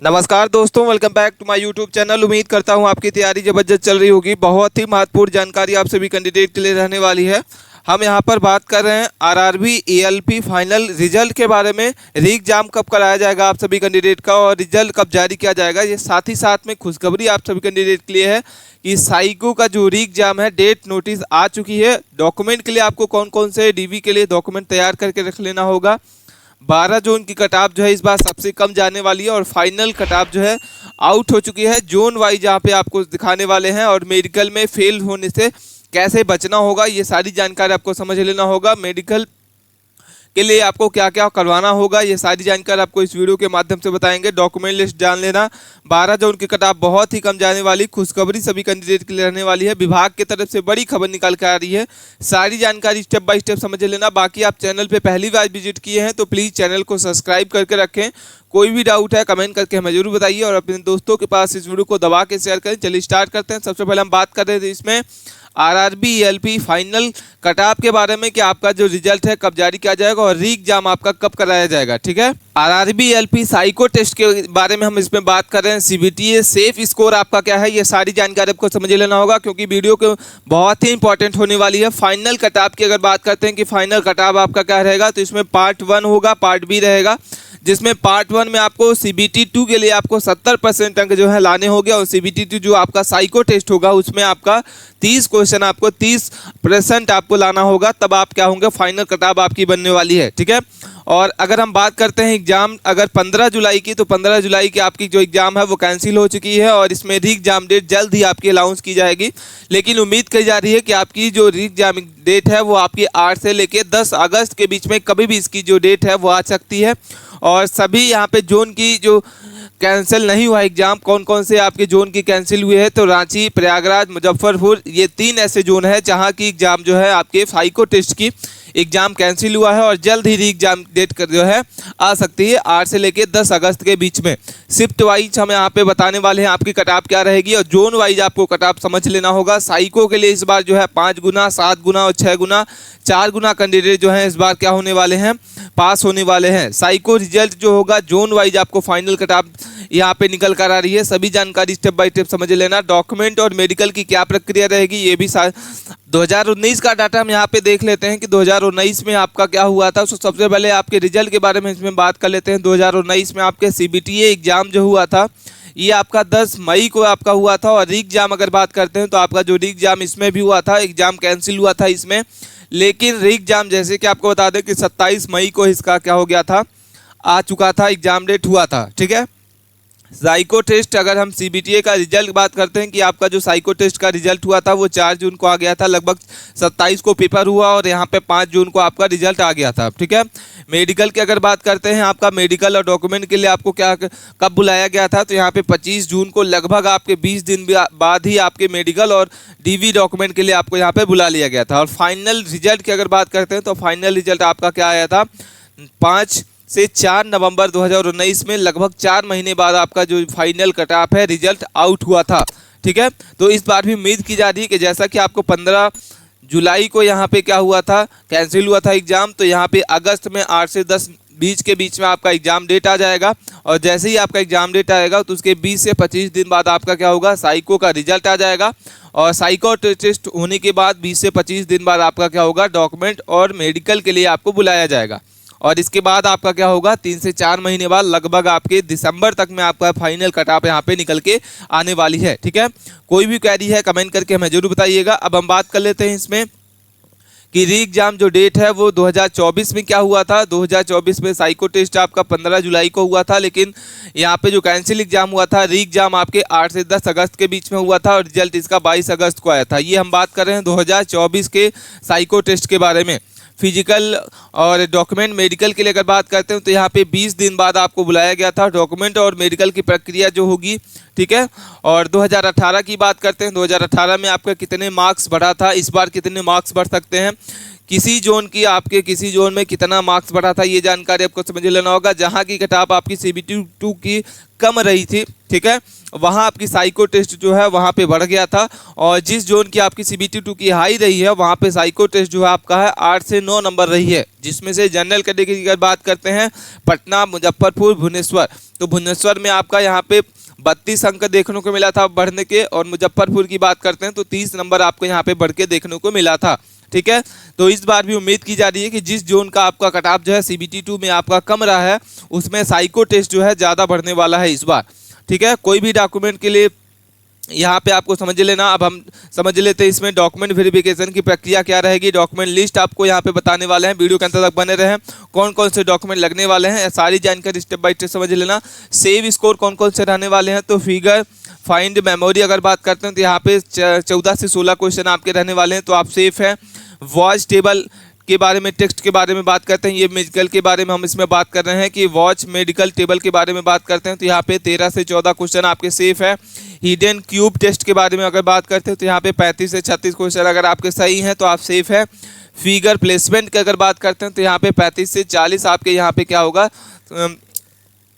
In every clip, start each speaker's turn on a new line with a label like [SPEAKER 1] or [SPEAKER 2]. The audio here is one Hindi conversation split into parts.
[SPEAKER 1] नमस्कार दोस्तों, welcome back to my YouTube channel. उम्मीद करता हूं आपकी तैयारी जबरदस्त चल रही होगी। बहुत ही महत्वपूर्ण जानकारी आप सभी कैंडिडेट के लिए रहने वाली है। हम यहां पर बात कर रहे हैं आरआरबी एएलपी फाइनल रिजल्ट के बारे में। री एग्जाम कब कराया जाएगा आप सभी कैंडिडेट का और रिजल्ट कब जारी किया जाएगा, ये साथ ही साथ में खुशखबरी आप सभी कैंडिडेट के लिए है कि साइको का जो री एग्जाम है डेट नोटिस आ चुकी है। डॉक्यूमेंट के लिए आपको कौन कौन से डीवी के लिए डॉक्यूमेंट तैयार करके रख लेना होगा। 12 जोन की कट ऑफ जो है इस बार सबसे कम जाने वाली है और फाइनल कट ऑफ जो है आउट हो चुकी है जोन वाइज, जहाँ पे आपको दिखाने वाले हैं। और मेडिकल में फेल होने से कैसे बचना होगा, ये सारी जानकारी आपको समझ लेना होगा। मेडिकल के लिए आपको क्या क्या करवाना होगा, ये सारी जानकारी आपको इस वीडियो के माध्यम से बताएंगे। डॉक्यूमेंट लिस्ट जान लेना। 12 जोन की कट ऑफ बहुत ही कम जाने वाली, खुशखबरी सभी कैंडिडेट के लिए रहने वाली है। विभाग की तरफ से बड़ी खबर निकाल कर आ रही है। सारी जानकारी स्टेप बाय स्टेप समझ लेना। बाकी आप चैनल पे पहली बार विजिट किए हैं तो प्लीज़ चैनल को सब्सक्राइब करके रखें। कोई भी डाउट है कमेंट करके हमें जरूर बताइए और अपने दोस्तों के पास इस वीडियो को दबा के शेयर करें। चलिए स्टार्ट करते हैं। सबसे पहले हम बात कर रहे थे इसमें RRB ALP final cut off के बारे में कि आपका जो रिजल्ट है कब जारी किया जाएगा और री एग्जाम आपका कब कराया जाएगा। ठीक है, आरआरबी एएलपी साइको टेस्ट के बारे में हम इसमें बात कर रहे हैं। सीबीटीए सेफ स्कोर आपका क्या है, ये सारी जानकारी आपको समझ लेना होगा क्योंकि वीडियो को बहुत ही इंपॉर्टेंट होने वाली है। फाइनल कट ऑफ की अगर बात करते हैं कि फाइनल कट ऑफ आपका क्या रहेगा, तो इसमें पार्ट 1 होगा, पार्ट बी रहेगा। जिसमें पार्ट 1 में आपको सीबीटी 2 के लिए आपको 70% अंक जो है लाने होंगे और सीबीटी 2 जो आपका साइको टेस्ट होगा उसमें आपका 30 क्वेश्चन आपको 30% आपको लाना होगा, तब आप क्या होंगे फाइनल कट ऑफ आपकी बनने वाली है। ठीक है, और अगर हम बात करते हैं एग्जाम अगर 15 जुलाई की, तो 15 जुलाई की आपकी जो एग्जाम है वो कैंसिल हो चुकी है और इसमें री एग्जाम डेट जल्द ही आपकी अनाउंस की जाएगी। लेकिन उम्मीद की जा रही है कि आपकी जो री एग्जाम डेट है वो आपकी 8 से लेकर 10 अगस्त के बीच में कभी भी इसकी जो डेट है वो आ सकती है। और सभी यहाँ पे जोन की जो कैंसिल नहीं हुआ एग्जाम, कौन कौन से आपके जोन की कैंसिल हुए हैं, तो रांची, प्रयागराज, मुजफ्फरपुर, ये 3 ऐसे जोन है जहाँ की एग्जाम जो है आपके साइको टेस्ट की एग्जाम कैंसिल हुआ है और जल्द ही री एग्जाम डेट कर जो है आ सकती है 8 से लेकर 10 अगस्त के बीच में। शिफ्ट वाइज हम यहाँ पे बताने वाले हैं आपकी कट ऑफ क्या रहेगी और जोन वाइज आपको कट ऑफ समझ लेना होगा। साइको के लिए इस बार जो है 5 गुना, 7 गुना और 6 गुना, 4 गुना कैंडिडेट जो है इस बार क्या होने वाले हैं, पास होने वाले हैं। साइको रिजल्ट जो होगा जोन वाइज आपको फाइनल कट ऑफ यहाँ पे निकल कर आ रही है। सभी जानकारी स्टेप बाय स्टेप समझ लेना। डॉक्यूमेंट और मेडिकल की क्या प्रक्रिया रहेगी ये भी 2019 का डाटा हम यहाँ पे देख लेते हैं कि 2019 में आपका क्या हुआ था। तो सबसे पहले आपके रिजल्ट के बारे में इसमें बात कर लेते हैं। 2019 में आपके सीबीटीए एग्जाम जो हुआ था ये आपका 10 मई को आपका हुआ था और री एग्जाम अगर बात करते हैं तो आपका जो री एग्जाम इसमें भी हुआ था, एग्जाम कैंसिल हुआ था इसमें। लेकिन री एग्जाम जैसे कि आपको बता दें कि 27 मई को इसका क्या हो गया था, आ चुका था, एग्जाम डेट हुआ था। ठीक है, साइको टेस्ट अगर हम सीबीटीए का रिजल्ट बात करते हैं कि आपका जो साइको टेस्ट का रिजल्ट हुआ था वो 4 जून को आ गया था, लगभग 27 को पेपर हुआ और यहाँ पे 5 जून को आपका रिजल्ट आ गया था। ठीक है, मेडिकल की अगर बात करते हैं आपका मेडिकल और डॉक्यूमेंट के लिए आपको क्या कब बुलाया गया था, तो यहाँ पे 25 जून को लगभग आपके 20 दिन बाद ही आपके मेडिकल और डीवी डॉक्यूमेंट के लिए आपको यहाँ पे बुला लिया गया था। और फाइनल रिजल्ट की अगर बात करते हैं तो फाइनल रिजल्ट आपका क्या आया था, 5 से 4 नवंबर 2019 में, लगभग 4 महीने बाद आपका जो फाइनल कट ऑफ है रिजल्ट आउट हुआ था। ठीक है, तो इस बार भी उम्मीद की जा रही है कि जैसा कि आपको 15 जुलाई को यहाँ पे क्या हुआ था, कैंसिल हुआ था एग्जाम, तो यहाँ पे अगस्त में 8 से 10 बीच के बीच में आपका एग्जाम डेट आ जाएगा और जैसे ही आपका एग्जाम डेट आएगा तो उसके 20 से 25 दिन बाद आपका क्या होगा, साइको का रिजल्ट आ जाएगा और साइको टेस्ट होने के बाद 20 से 25 दिन बाद आपका क्या होगा, डॉक्यूमेंट और मेडिकल के लिए आपको बुलाया जाएगा। और इसके बाद आपका क्या होगा, 3 से 4 महीने बाद लगभग आपके दिसंबर तक में आपका फाइनल कट ऑफ यहाँ पे निकल के आने वाली है। ठीक है, कोई भी क्वेरी है कमेंट करके हमें जरूर बताइएगा। अब हम बात कर लेते हैं इसमें कि री एग्जाम जो डेट है वो 2024 में क्या हुआ था। 2024 में साइको टेस्ट आपका 15 जुलाई को हुआ था, लेकिन यहाँ पे जो कैंसिल एग्जाम हुआ था, री एग्जाम आपके 8 से 10 अगस्त के बीच में हुआ था और रिजल्ट इसका 22 अगस्त को आया था। ये हम बात कर रहे हैं 2024 के साइको टेस्ट के बारे में। फिजिकल और डॉक्यूमेंट मेडिकल के लिए अगर बात करते हैं तो यहाँ पे 20 दिन बाद आपको बुलाया गया था। डॉक्यूमेंट और मेडिकल की प्रक्रिया जो होगी, ठीक है। और 2018 की बात करते हैं, 2018 में आपका कितने मार्क्स बढ़ा था, इस बार कितने मार्क्स बढ़ सकते हैं, किसी जोन की आपके किसी जोन में कितना मार्क्स बढ़ा था, ये जानकारी आपको समझ लेना होगा। जहाँ की कट ऑफ आपकी सीबीटी 2 की कम रही थी, ठीक है, वहाँ आपकी साइको टेस्ट जो है वहाँ पे बढ़ गया था। और जिस जोन की आपकी CBT 2 की हाई रही है वहाँ पे साइको टेस्ट जो है आपका है 8 से 9 नंबर रही है, जिसमें से जनरल कैटेगरी की अगर बात करते हैं पटना, मुजफ्फरपुर, भुवनेश्वर, तो भुवनेश्वर में आपका यहाँ पे 32 अंक देखने को मिला था बढ़ने के, और मुजफ्फरपुर की बात करते हैं तो 30 नंबर आपको यहाँ पे बढ़ के देखने को मिला था। ठीक है, तो इस बार भी उम्मीद की जा रही है कि जिस जोन का आपका कट ऑफ जो है CBT 2 में आपका कम रहा है उसमें साइको टेस्ट जो है ज़्यादा बढ़ने वाला है इस बार। ठीक है, कोई भी डॉक्यूमेंट के लिए यहाँ पे आपको समझ लेना। अब हम समझ लेते हैं इसमें डॉक्यूमेंट वेरिफिकेशन की प्रक्रिया क्या रहेगी। डॉक्यूमेंट लिस्ट आपको यहाँ पे बताने वाले हैं, वीडियो के अंत तक बने रहें। कौन कौन से डॉक्यूमेंट लगने वाले हैं सारी जानकारी स्टेप बाय स्टेप समझ लेना। सेव स्कोर कौन कौन से रहने वाले हैं, तो फिगर, फाइंड, मेमोरी अगर बात करते हैं तो यहाँ पे 14 से 16 क्वेश्चन आपके रहने वाले हैं, तो आप सेफ हैं। वॉच टेबल के बारे में, टेक्स्ट के बारे में बात करते हैं, ये मेडिकल के बारे में हम इसमें बात कर रहे हैं कि वॉच मेडिकल टेबल के बारे में बात करते हैं, तो यहाँ पे 13 से 14 क्वेश्चन आपके सेफ है। हिडन क्यूब टेस्ट के बारे में अगर बात करते हैं तो यहाँ पे 35 से 36 क्वेश्चन अगर आपके सही हैं तो आप सेफ है। फिगर प्लेसमेंट की अगर बात करते हैं तो यहाँ पे 35 से 40 आपके यहाँ पे क्या होगा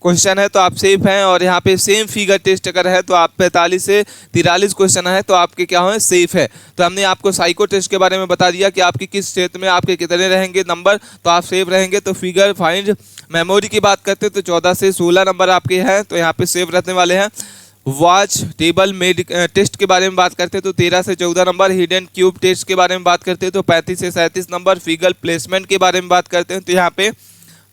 [SPEAKER 1] क्वेश्चन है, तो आप सेफ हैं। और यहाँ पे सेम फिगर टेस्ट अगर है तो आप 45 से 43 क्वेश्चन है तो आपके क्या हो सेफ है। तो हमने आपको साइको टेस्ट के बारे में बता दिया कि आपकी किस क्षेत्र में आपके कितने रहेंगे नंबर, तो आप सेफ रहेंगे। तो फिगर, फाइंड, मेमोरी की बात करते हैं तो 14 से 16 नंबर आपके हैं, तो यहाँ पे सेफ रहने वाले हैं। वॉच टेबल टेस्ट के बारे में बात करते हैं तो 13 से 14 नंबर। हिडन क्यूब टेस्ट के बारे में बात करते हैं तो 35 से 37 नंबर। फिगर प्लेसमेंट के बारे में बात करते हैं तो यहाँ पे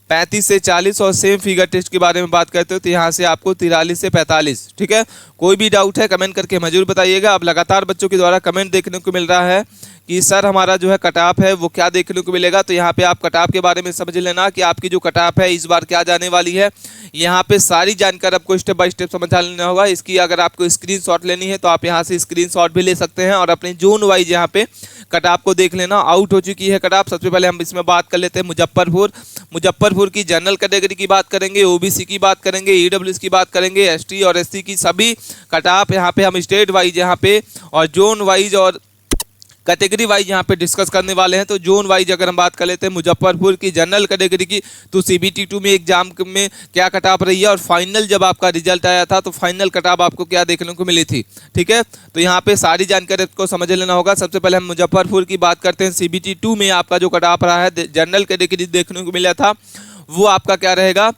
[SPEAKER 1] 35 से 40, और सेम फिगर टेस्ट के बारे में बात करते हो तो यहाँ से आपको 43 से 45। ठीक है, कोई भी डाउट है कमेंट करके जरूर बताइएगा। अब लगातार बच्चों के द्वारा कमेंट देखने को मिल रहा है कि सर हमारा जो है कट ऑफ है वो क्या देखने को मिलेगा, तो यहाँ पे आप कट ऑफ के बारे में समझ लेना कि आपकी जो कट ऑफ है इस बार क्या जाने वाली है। यहाँ पे सारी जानकारी आपको स्टेप बाय स्टेप समझा लेना होगा। इसकी अगर आपको स्क्रीनशॉट लेनी है तो आप यहाँ से स्क्रीनशॉट भी ले सकते हैं और अपने जोन वाइज यहाँ पे कट ऑफ को देख लेना। आउट हो चुकी है कट ऑफ। सबसे पहले हम इसमें बात कर लेते हैं मुजफ्फरपुर की जनरल कैटेगरी की बात करेंगे, OBC की बात करेंगे, EWS की बात करेंगे, ST और SC की सभी कट ऑफ यहाँ पे हम स्टेट वाइज यहाँ पे और जोन वाइज और कैटेगरी वाइज यहाँ पे डिस्कस करने वाले हैं। तो जोन वाइज अगर हम बात कर लेते हैं मुजफ्फरपुर की जनरल कैटेगरी की, तो CBT 2 में एग्जाम में क्या कट ऑफ रही है और फाइनल जब आपका रिजल्ट आया था तो फाइनल कट ऑफ आपको क्या देखने को मिली थी। ठीक है, तो यहाँ पे सारी जानकारी आपको समझ लेना होगा। सबसे पहले हम मुजफ्फरपुर की बात करते हैं। CBT 2 में आपका जो कट ऑफ रहा है जनरल कैटेगरी देखने को मिला था वो आपका क्या रहेगा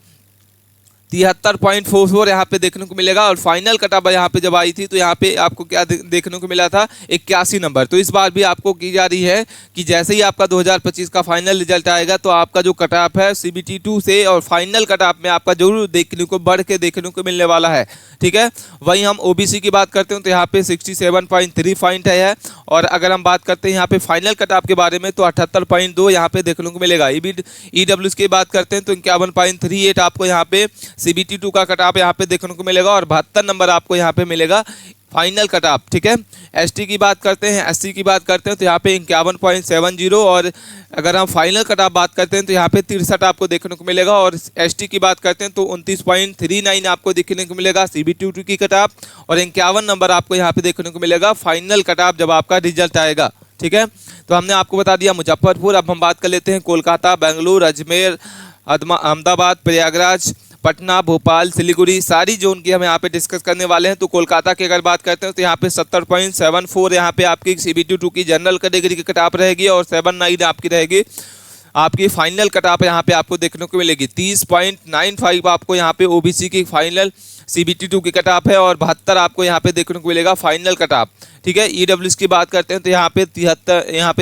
[SPEAKER 1] 73.44 यहाँ पे देखने को मिलेगा। और फाइनल कट ऑफ यहाँ पे जब आई थी तो यहाँ पे आपको क्या देखने को मिला था 81 नंबर। तो इस बार भी आपको की जा रही है कि जैसे ही आपका 2025 का फाइनल रिजल्ट आएगा तो आपका जो कट ऑफ है CBT 2 से और फाइनल कट ऑफ में आपका जरूर देखने को बढ़ के देखने को मिलने वाला है। ठीक है, वहीं हम OBC की बात करते हैं तो यहाँ पे 67.3 पॉइंट है। और अगर हम बात करते हैं यहाँ पे फाइनल कट ऑफ के बारे में तो 78.2 यहाँ पे देखने को मिलेगा। EWS की बात करते हैं तो 51.38 आपको यहाँ पे CBT 2 का कट ऑफ यहाँ पे देखने को मिलेगा और 72 नंबर आपको यहाँ पे मिलेगा फाइनल कट ऑफ। ठीक है, ST की बात करते हैं, SC की बात करते हैं तो यहाँ पे 51.70 और अगर हम फाइनल कट ऑफ बात करते हैं तो यहाँ पे 63 आपको देखने को मिलेगा। और ST की बात करते हैं तो 29.39 आपको देखने को मिलेगा CBT 2 की कट ऑफ और 51 नंबर आपको यहाँ पे देखने को मिलेगा फाइनल कट ऑफ जब आपका रिजल्ट आएगा। ठीक है, तो हमने आपको बता दिया मुजफ्फरपुर। अब हम बात कर लेते हैं कोलकाता, बेंगलुरु, अजमेर, अहमदाबाद, प्रयागराज, पटना, भोपाल, सिलीगुड़ी, सारी जोन की हम यहाँ पे डिस्कस करने वाले हैं। तो कोलकाता की अगर बात करते हैं तो यहाँ पे 70.74 यहाँ पे आपकी CBT 2 की जनरल कैटेगरी की कट ऑफ रहेगी और 79 आपकी रहेगी आपकी फाइनल कट ऑफ यहाँ पे आपको देखने को मिलेगी। 30.95 आपको यहाँ पे OBC की फाइनल CBT 2 की कट ऑफ है और 72 आपको यहाँ पे देखने को मिलेगा फाइनल कट ऑफ। ठीक है, EWS की बात करते हैं तो यहाँ पे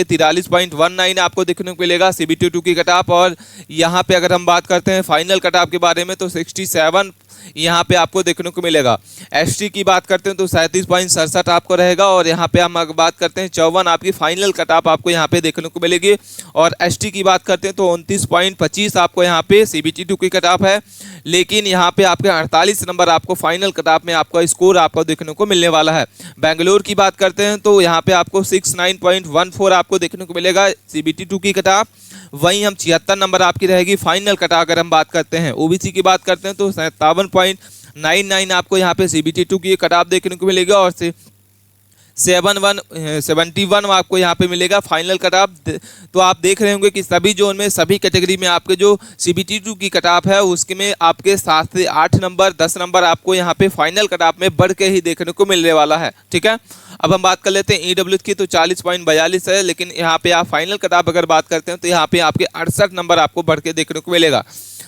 [SPEAKER 1] 43.19 आपको देखने को मिलेगा CBT 2 की कट ऑफ। और यहाँ पे अगर हम बात करते हैं फाइनल कट ऑफ के बारे में तो 67 यहाँ पे आपको देखने को मिलेगा। ST की बात करते हैं तो 37.67 आपको रहेगा और यहाँ पे हम बात करते हैं 54 आपकी फाइनल कट ऑफ आपको यहाँ पे देखने को मिलेगी। और ST की बात करते हैं तो 29.25 आपको यहाँ पे CBT 2 की कट ऑफ है, लेकिन यहाँ पे आपके 48 नंबर आपको फाइनल कट ऑफ में आपका स्कोर आपको देखने को मिलने वाला है। बेंगलुरु की बात करते हैं तो यहाँ पे आपको 69.14 आपको देखने को मिलेगा CBT 2 की कट ऑफ। वहीं हम 76 नंबर आपकी रहेगी फाइनल कट ऑफ। अगर हम बात करते हैं OBC की बात करते हैं तो 57.99 आपको यहाँ पे CBT 2 की कट ऑफ देखने को मिलेगा और 71 आपको यहाँ पे मिलेगा फाइनल कट ऑफ। तो आप देख रहे होंगे कि सभी जोन में, सभी कैटेगरी में आपके जो CBT2 की कट ऑफ है उसके में आपके 7 से 8 नंबर, 10 नंबर आपको यहाँ पे फाइनल कट ऑफ में बढ़ के ही देखने को मिलने वाला है। ठीक है, अब हम बात कर लेते हैं EWS की। तो 40.42 है, लेकिन यहाँ पे आप फाइनल कट ऑफ अगर बात करते हैं तो यहाँ पे आपके 68 नंबर आपको बढ़ के देखने को मिलेगा।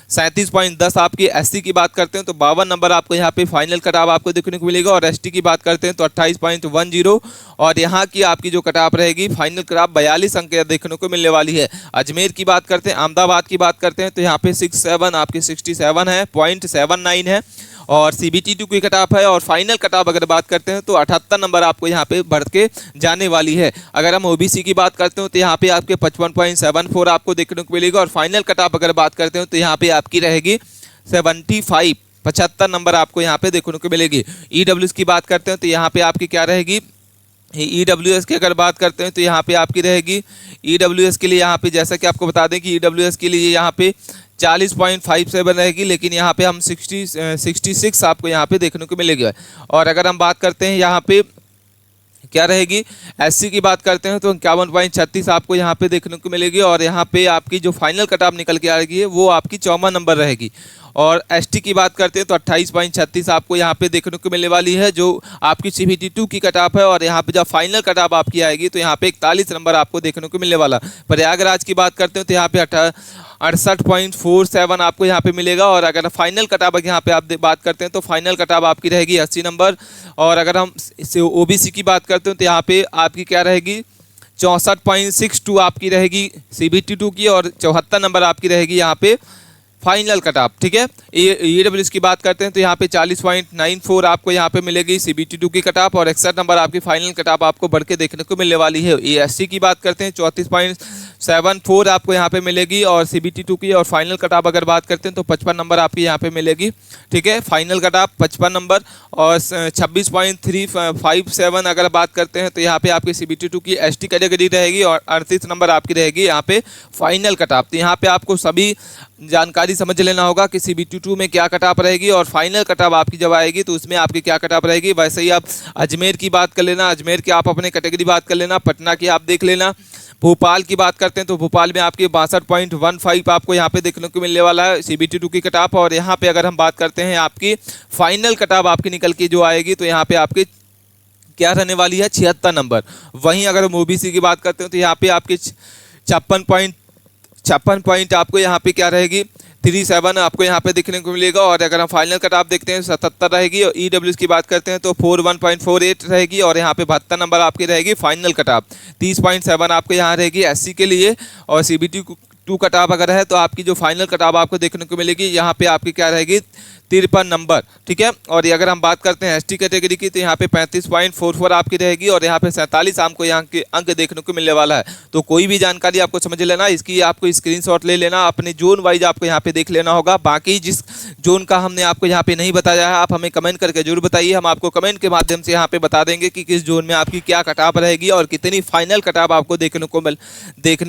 [SPEAKER 1] 37.10 आपकी SC की बात करते हैं तो 52 नंबर आपको यहाँ पे फाइनल कट ऑफ आपको देखने को मिलेगा। और ST की बात करते हैं तो 28.10, और यहाँ की आपकी जो कट ऑफ रहेगी फाइनल कट ऑफ 42 अंक देखने को मिलने वाली है। अजमेर की बात करते हैं, अहमदाबाद की बात करते हैं तो यहाँ पे 67 आपकी 67 है, 0.79 है, और CBT2 की कट ऑफ है। और फाइनल कट ऑफ अगर बात करते हैं तो 78 नंबर आपको यहाँ पे बढ़ के जाने वाली है। अगर हम OBC की बात करते हो तो यहाँ पे आपके 55.74 आपको देखने को मिलेगा। और फाइनल कट ऑफ अगर बात करते हो तो यहाँ पे आपकी रहेगी 75 नंबर आपको यहाँ पे देखने को मिलेगी। EWS की बात करते हैं तो यहाँ पे आपकी क्या रहेगी, EWS की अगर बात करते हैं तो यहाँ पे आपकी रहेगी EWS के लिए यहाँ पे, जैसा कि आपको बता दें कि EWS के लिए यहाँ पे 40.57 रहेगी, लेकिन यहाँ पे हम 66 आपको यहाँ पे देखने को मिलेगा। और अगर हम बात करते हैं यहाँ पे क्या रहेगी, SC की बात करते हैं तो 51.36 आपको यहाँ पे देखने को मिलेगी। और यहाँ पे आपकी जो फाइनल कट ऑफ निकल के आएगी वो आपकी 54 नंबर रहेगी। और ST की बात करते हैं तो 28.36 आपको यहाँ पे देखने को मिलने वाली है, जो आपकी CBT2 की कट ऑफ है। और यहाँ पे जब फाइनल कट ऑफ आपकी आएगी तो यहाँ पे 41 नंबर आपको देखने को मिलने वाला। प्रयागराज की बात करते हैं तो यहाँ पे 68.47 आपको यहाँ पे मिलेगा। और अगर फाइनल कट ऑफ यहाँ पे आप बात करते हैं तो फाइनल कट ऑफ आपकी रहेगी 80 नंबर। और अगर हम OBC की बात करते हैं तो यहाँ पे आपकी क्या रहेगी, 64.62 आपकी रहेगी CBT2 की, और 74 नंबर आपकी रहेगी यहाँ पे फाइनल कट ऑफ। ठीक है, EWS की बात करते हैं तो यहाँ पे 40.94 आपको यहाँ पे मिलेगी CBT2 की कट ऑफ, और 61 नंबर आपकी फाइनल कट ऑफ आपको बढ़ के देखने को मिलने वाली है। SC की बात करते हैं 34.74 आपको यहाँ पे मिलेगी और CBT2 की। और फाइनल कट ऑफ अगर बात करते हैं तो 55 नंबर आपकी यहाँ पे मिलेगी। ठीक है, फाइनल कट ऑफ 55 नंबर। और 26.357 अगर बात करते हैं तो यहाँ पे आपकी CBT2 की ST कैटेगरी रहेगी, और 38 नंबर आपकी रहेगी यहाँ पे फाइनल कट ऑफ। तो यहाँ पे आपको सभी जानकारी समझ लेना होगा कि CBT2 में क्या कट ऑफ रहेगी, और फाइनल कट ऑफ आपकी जब आएगी तो उसमें आपकी क्या कट ऑफ रहेगी। वैसे ही आप अजमेर की बात कर लेना, अजमेर की आप अपने कैटेगरी बात कर लेना, पटना की आप देख लेना। भोपाल की बात करते हैं तो भोपाल में आपकी 62.15 आपको यहाँ पे देखने को मिलने वाला है CBT2 की कट ऑफ। और यहाँ पे अगर हम बात करते हैं आपकी फाइनल कट ऑफ आपकी निकल के जो आएगी तो यहाँ पे आपकी क्या रहने वाली है, 76 नंबर। वहीं अगर हम OBC की बात करते हैं तो यहाँ पे आपकी 56 पॉइंट आपको यहाँ पे क्या रहेगी, 37 आपको यहाँ पे देखने को मिलेगा। और अगर हम फाइनल कट ऑफ देखते हैं 77 रहेगी। और EWS की बात करते हैं तो 41.48 रहेगी, और यहाँ पे 72 नंबर आपकी रहेगी फाइनल कट ऑफ। 30.7 आपको यहाँ रहेगी SC के लिए। और CBT2 कट ऑफ अगर है तो आपकी जो फाइनल कट ऑफ आपको देखने को मिलेगी यहाँ पे आपकी क्या रहेगी, 53 नंबर। ठीक है, और अगर हम बात करते हैं ST कैटेगरी की तो यहाँ पे 35.44 आपकी रहेगी, और यहाँ पे 47 आपको यहाँ के अंक देखने को मिलने वाला है। तो कोई भी जानकारी आपको समझ लेना, इसकी आपको स्क्रीनशॉट ले लेना, अपने जोन वाइज आपको यहाँ पे देख लेना होगा। बाकी जिस जोन का हमने आपको यहाँ पे नहीं बताया है आप हमें कमेंट करके जरूर बताइए, हम आपको कमेंट के माध्यम से यहाँ पे बता देंगे कि किस जोन में आपकी क्या कट ऑफ रहेगी और कितनी फाइनल कट ऑफ आपको देखने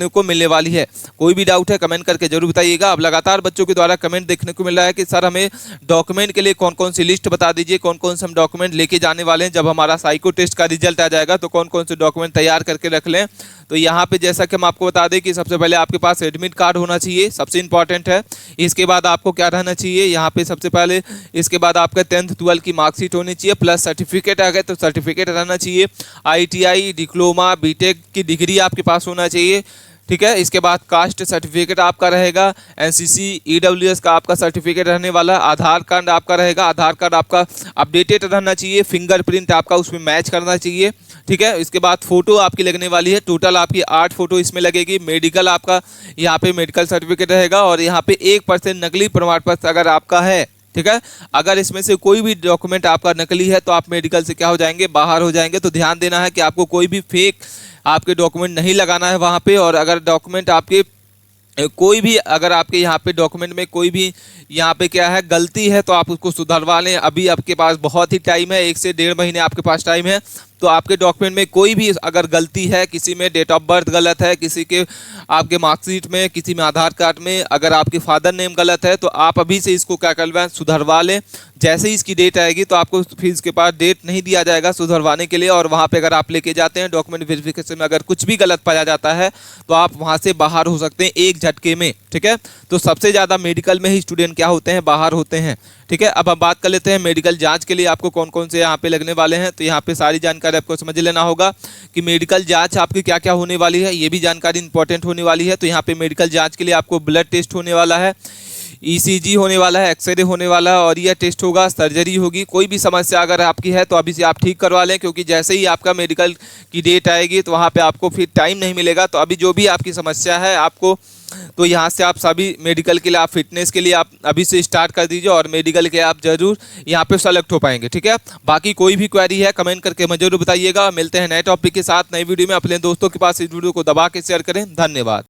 [SPEAKER 1] को मिलने वाली है। कोई भी डाउट है कमेंट करके जरूर बताइएगा। अब लगातार बच्चों के द्वारा कमेंट देखने को मिल रहा है कि सर हमें डॉक्यूमेंट के लिए कौन कौन सी लिस्ट बता दीजिए, कौन कौन से हम डॉक्यूमेंट लेके जाने वाले हैं, जब हमारा साइको टेस्ट का रिजल्ट आ जाएगा तो कौन कौन से डॉक्यूमेंट तैयार करके रख लें। तो यहाँ पे जैसा कि हम आपको बता दें कि सबसे पहले आपके पास एडमिट कार्ड होना चाहिए, सबसे इंपॉर्टेंट है। इसके बाद आपको क्या रहना चाहिए यहाँ पे सबसे पहले, इसके बाद आपका 10th 12 की मार्कशीट होनी चाहिए, प्लस सर्टिफिकेट आ गए तो सर्टिफिकेट रहना चाहिए। ITI डिप्लोमा BTech की डिग्री आपके पास होना चाहिए। ठीक है, इसके बाद कास्ट सर्टिफिकेट आपका रहेगा, NCC EWS का आपका सर्टिफिकेट रहने वाला, आधार कार्ड आपका रहेगा, आधार कार्ड आपका अपडेटेड रहना चाहिए, फिंगरप्रिंट आपका उसमें मैच करना चाहिए। ठीक है, इसके बाद फोटो आपकी लगने वाली है, टोटल आपकी 8 फोटो इसमें लगेगी। मेडिकल आपका यहाँ पे मेडिकल सर्टिफिकेट रहेगा, और यहाँ पे 1% नकली प्रमाण पत्र अगर आपका है। ठीक है, अगर इसमें से कोई भी डॉक्यूमेंट आपका नकली है तो आप मेडिकल से क्या हो जाएंगे, बाहर हो जाएंगे। तो ध्यान देना है कि आपको कोई भी फेक आपके डॉक्यूमेंट नहीं लगाना है वहाँ पे। और अगर डॉक्यूमेंट आपके कोई भी, अगर आपके यहाँ पे डॉक्यूमेंट में कोई भी यहाँ पे क्या है गलती है तो आप उसको सुधरवा लें। अभी आपके पास बहुत ही टाइम है, 1 से 1.5 महीने आपके पास टाइम है। तो आपके डॉक्यूमेंट में कोई भी अगर गलती है, किसी में डेट ऑफ बर्थ गलत है, किसी के आपके मार्कशीट में, किसी में आधार कार्ड में अगर आपके फादर नेम गलत है, तो आप अभी से इसको क्या करवाएं, सुधरवा लें। जैसे ही इसकी डेट आएगी तो आपको फिर इसके पास डेट नहीं दिया जाएगा सुधरवाने के लिए, और वहाँ पे अगर आप लेके जाते हैं डॉक्यूमेंट वेरिफिकेशन में अगर कुछ भी गलत पाया जाता है तो आप वहाँ से बाहर हो सकते हैं एक झटके में। ठीक है, तो सबसे ज़्यादा मेडिकल में ही स्टूडेंट क्या होते हैं, बाहर होते हैं। ठीक है, अब हम बात कर लेते हैं मेडिकल जांच के लिए आपको कौन कौन से यहाँ पे लगने वाले हैं। तो यहाँ पे सारी जानकारी आपको समझ लेना होगा कि मेडिकल जांच आपकी क्या क्या होने वाली है, ये भी जानकारी इंपॉर्टेंट होने वाली है। तो यहाँ पे मेडिकल जांच के लिए आपको ब्लड टेस्ट होने वाला है, ईसीजी होने वाला है, एक्सरे होने वाला है, और यह टेस्ट होगा, सर्जरी होगी। कोई भी समस्या अगर आपकी है तो अभी से आप ठीक करवा लें, क्योंकि जैसे ही आपका मेडिकल की डेट आएगी तो वहाँ पे आपको फिर टाइम नहीं मिलेगा। तो अभी जो भी आपकी समस्या है आपको, तो यहाँ से आप सभी मेडिकल के लिए, आप फिटनेस के लिए आप अभी से स्टार्ट कर दीजिए, और मेडिकल के आप जरूर यहाँ पे सेलेक्ट हो पाएंगे। ठीक है, बाकी कोई भी क्वेरी है कमेंट करके मुझे जरूर बताइएगा। मिलते हैं नए टॉपिक के साथ नई वीडियो में। अपने दोस्तों के पास इस वीडियो को दबा के शेयर करें। धन्यवाद।